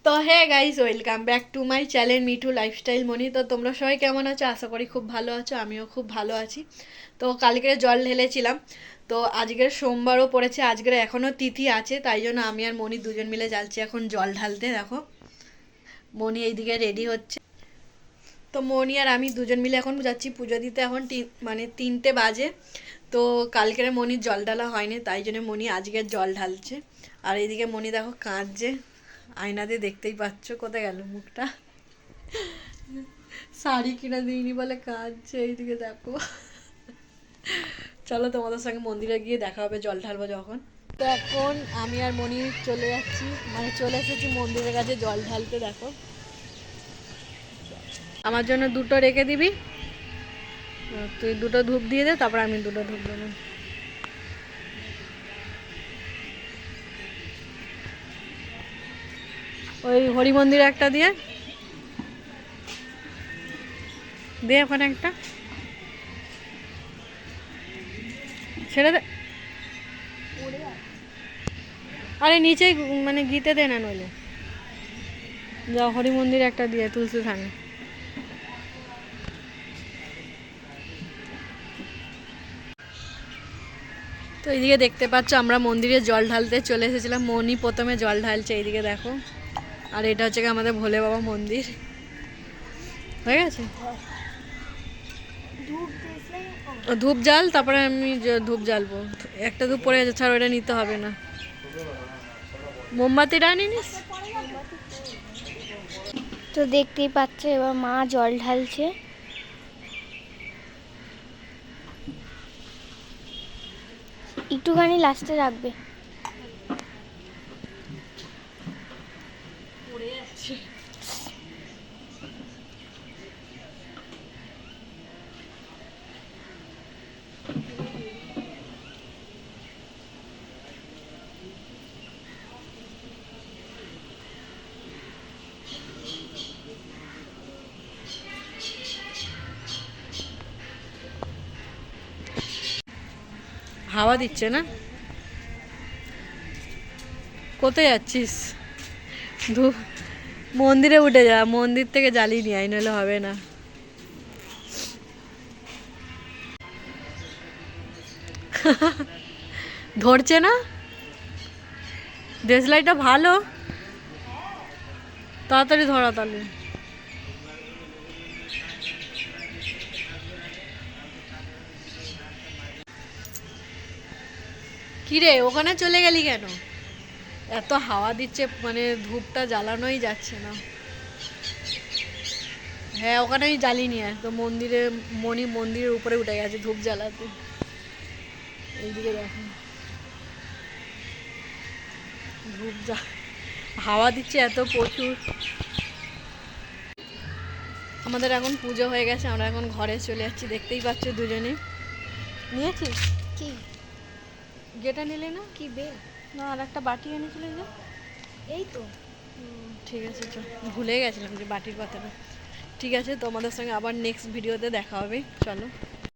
তো hey guys, welcome back to my channel Mithu lifestyle Moni. তো তোমরা সবাই কেমন আছো? আশা করি খুব ভালো আছো, আমিও খুব ভালো আছি। তো কালকে জল ঢেলেছিলাম, তো আজকের সোমবারও পড়েছে, আজকের এখনও তিথি আছে, তাই জন্য আমি আর মনি দুজন মিলে যাচ্ছি এখন জল ঢালতে। দেখো মনি এইদিকে রেডি হচ্ছে। তো মনি আর আমি দুজন মিলে এখন যাচ্ছি পুজো দিতে। এখন মানে 3টে বাজে। তো কালকের মনির জল ঢালা হয়নি, তাই জন্য মনি আজকের জল ঢালছে। আর এইদিকে মনি দেখো কাঁদছে, আয়নাতে দেখতেই পাচ্ছ। কোথায় গেল মুখটা? শাড়ি কিনা দিইনি বলে কাঁদছে, এইদিকে দেখো। চলো তোমাদের সঙ্গে মন্দিরে গিয়ে দেখা হবে জল ঢালবো যখন। তো এখন আমি আর মনি চলে যাচ্ছি, মানে চলে এসেছি মন্দিরের কাছে জল ঢালতে। দেখো আমার জন্য দুটো রেখে দিবি, তুই দুটো ধূপ দিয়ে দে, তারপর আমি দুটো ধূপ দেবো। ওই হরি মন্দিরে একটা দিয়ে দে, ওখানে একটা ছেড়ে দে। আরে নিচে মানে গীতে দে না, নইলে যা হরি মন্দিরে একটা দিয়ে তুলসী থানে। তো এইদিকে দেখতে পাচ্ছ আমরা মন্দিরে জল ঢালতে চলে এসেছিলাম। মনি প্রথমে জল ঢালছে, এইদিকে দেখো। আর এটা হচ্ছে আমাদের ভোলে বাবা মন্দির। হয়ে গেছে ধূপ জ্বাল, তারপরে আমি ধূপ জ্বালবো। একটা ধূপ পড়ে গেছে, ছাড়, ওটা নিতে হবে না। মোমবাতিটা আনিনিস? তো দেখতেই পাচ্ছ এবার মা জল ঢালছে। একটুখানি লাস্টে রাখবে। হাওয়া দিচ্ছে না? কোথায় যাচ্ছিস? ধূপ মন্দিরে উঠে যা, মন্দির থেকে জ্বালিয়ে নিয়ে আই, নইলে হবে না। ধরছে না? দেশলাইটা ভালো, তাড়াতাড়ি ধরা তাহলে। কিরে ওখানে চলে গেলি কেন? এত হাওয়া দিচ্ছে, মানে ধূপটা জ্বালানোই যাচ্ছে না। হ্যাঁ ওখানেই জ্বালিয়ে নিয়ে তো মন্দিরে, মনি মন্দিরের উপরে উঠে গেছে ধূপ জ্বালাতে। এইদিকে দেখো ধূপ হাওয়া দিচ্ছে এত প্রচুর। আমাদের এখন পুজো হয়ে গেছে, আমরা এখন ঘরে চলে যাচ্ছি। দেখতেই পাচ্ছ দুজনে। নিয়েছিস কি? যেটা নিলে না কি বে? না, আর একটা বাটি এনেছিলে যে। এই তো। ঠিক আছে, চল, ভুলে গেছিলাম যে বাটির কথাটা। ঠিক আছে, তোমাদের সঙ্গে আবার নেক্সট ভিডিওতে দেখা হবে, চলো।